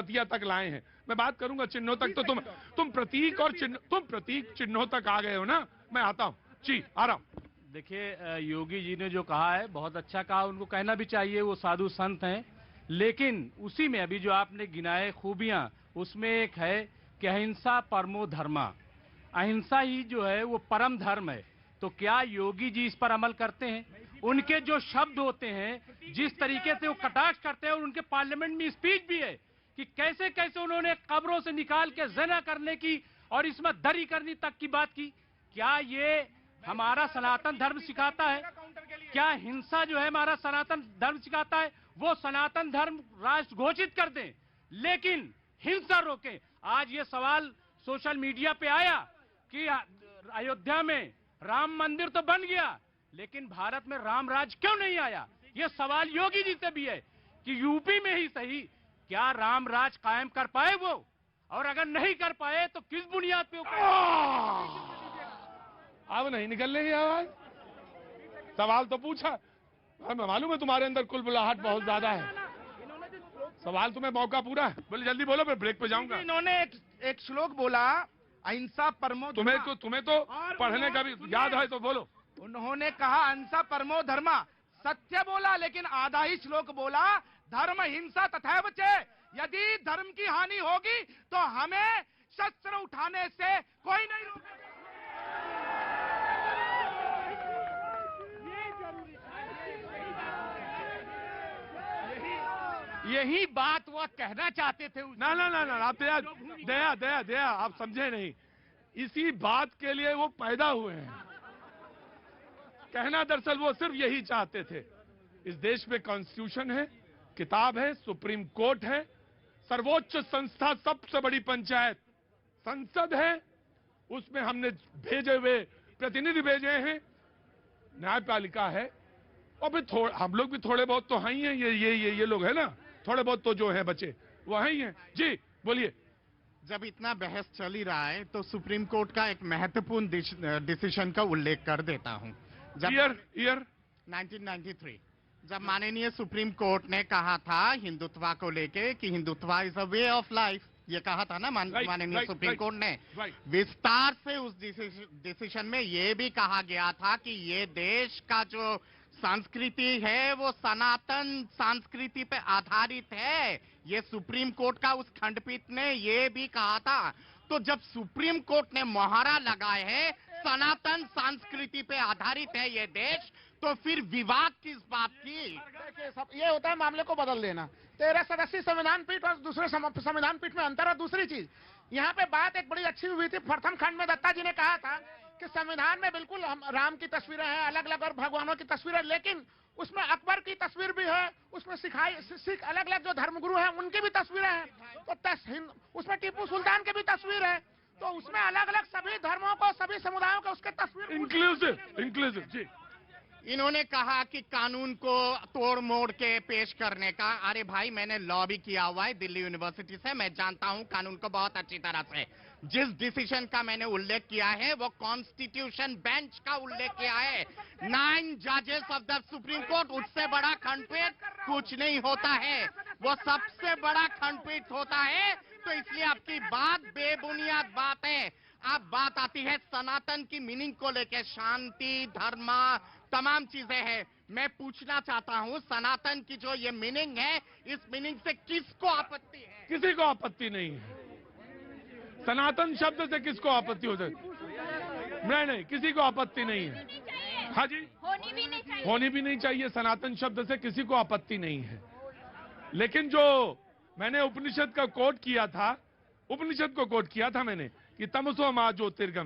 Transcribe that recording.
दतिया तक लाए हैं। मैं बात करूंगा चिन्हों तक, तो तुम प्रतीक और चिन्हों तक आ गए हो ना। मैं आता हूं जी, आ रहा हूं। देखिए, योगी जी ने जो कहा है बहुत अच्छा कहा, उनको कहना भी चाहिए, वो साधु संत हैं। लेकिन उसी में अभी जो आपने गिनाए खूबियां, उसमें एक है कि अहिंसा परमो धर्मा, अहिंसा ही जो है वो परम धर्म है। तो क्या योगी जी इस पर अमल करते हैं? उनके जो शब्द होते हैं, जिस तरीके से वो कटाक्ष करते हैं, और उनके पार्लियामेंट में स्पीच भी है कि कैसे कैसे उन्होंने कब्रों से निकाल के ज़िना करने की और इसमें दरी करने तक की बात की। क्या ये हमारा सनातन धर्म सिखाता है? क्या हिंसा जो है हमारा सनातन धर्म सिखाता है? वो सनातन धर्म राष्ट्र घोषित कर दें, लेकिन हिंसा रोकें। आज ये सवाल सोशल मीडिया पे आया कि अयोध्या में राम मंदिर तो बन गया, लेकिन भारत में राम राज क्यों नहीं आया? ये सवाल योगी जी से भी है कि यूपी में ही सही, क्या राम राज कायम कर पाए वो? और अगर नहीं कर पाए तो किस बुनियाद पे? अब नहीं निकल रही आवाज। सवाल तो पूछा, हमें मालूम है तुम्हारे अंदर कुलबुलाहट बहुत ज्यादा है। सवाल तुम्हें मौका पूरा है, बोले जल्दी बोलो, मैं ब्रेक पे जाऊंगा। इन्होंने एक श्लोक बोला, अहिंसा परमो धर्मा। तुम्हें तो पढ़ने का भी याद है, तो बोलो। उन्होंने कहा अहिंसा परमो धर्मा, सत्य बोला, लेकिन आधा ही श्लोक बोला, धर्म हिंसा तथैव च। यदि धर्म की हानि होगी तो हमें शस्त्र उठाने से कोई नहीं रोकेगा। यही बात वह कहना चाहते थे। ना आप दया आप समझे नहीं। इसी बात के लिए वो पैदा हुए हैं। कहना दरअसल वो सिर्फ यही चाहते थे। इस देश में कॉन्स्टिट्यूशन है, किताब है, सुप्रीम कोर्ट है, सर्वोच्च संस्था, सबसे बड़ी पंचायत संसद है, उसमें हमने भेजे हुए प्रतिनिधि भेजे हैं, न्यायपालिका है, और फिर हम लोग भी थोड़े बहुत तो हैं ही हैं। ये लोग है ना, थोड़े बहुत तो जो है बचे वो हैं ही हैं। जी बोलिए। जब इतना बहस चल ही रहा है तो सुप्रीम कोर्ट का एक महत्वपूर्ण डिसीजन का उल्लेख कर देता हूं। ईयर 1993, जब माननीय सुप्रीम कोर्ट ने कहा था हिंदुत्व को लेके कि Hindutva is a way of life, ये कहा था ना माननीय सुप्रीम कोर्ट ने। विस्तार से उस डिसीजन में ये भी कहा गया था कि ये देश का जो संस्कृति है वो सनातन संस्कृति पे आधारित है। ये सुप्रीम कोर्ट का उस खंडपीठ ने ये भी कहा था। तो जब सुप्रीम कोर्ट ने मुहरा लगाए है सनातन संस्कृति पे आधारित है ये देश, तो फिर विवाद किस बात की? ये होता है मामले को बदल देना। 13 सदस्यीय संविधान पीठ और दूसरे संविधान पीठ में अंतर है। दूसरी चीज, यहाँ पे बात एक बड़ी अच्छी हुई थी। प्रथम खंड में दत्ता जी ने कहा था कि संविधान में बिल्कुल राम की तस्वीरें हैं, अलग अलग, और भगवानों की तस्वीरें, लेकिन उसमें अकबर की तस्वीर भी है, उसमें सिख अलग अलग जो धर्मगुरु हैं उनकी भी तस्वीरें हैं, तो उसमें टीपू सुल्तान की भी तस्वीर है, तो उसमें अलग अलग सभी धर्मों को, सभी समुदायों को उसके तस्वीर इंक्लूसिव। जी, इन्होंने कहा कि कानून को तोड़ मोड़ के पेश करने का। अरे भाई, मैंने लॉ भी किया हुआ है दिल्ली यूनिवर्सिटी से, मैं जानता हूं कानून को बहुत अच्छी तरह से। जिस डिसीजन का मैंने उल्लेख किया है वो कॉन्स्टिट्यूशन बेंच का उल्लेख किया है। 9 जजेस ऑफ द सुप्रीम कोर्ट, उससे बड़ा खंडपीठ कुछ नहीं होता है, वो सबसे बड़ा खंडपीठ होता है। तो इसलिए आपकी बात बेबुनियाद बात है। अब बात आती है सनातन की मीनिंग को लेकर, शांति, धर्म, तमाम चीजें हैं। मैं पूछना चाहता हूं, सनातन की जो ये मीनिंग है, इस मीनिंग से किसको आपत्ति है? किसी को आपत्ति नहीं है। सनातन शब्द से किसको आपत्ति हो सकती? नहीं, किसी को आपत्ति नहीं है। हाँ जी, होनी भी नहीं चाहिए। सनातन शब्द से किसी को आपत्ति नहीं है। लेकिन जो मैंने उपनिषद का कोट किया था, उपनिषद को कोट किया था मैंने कि तमसो मा ज्योतिर्गमय।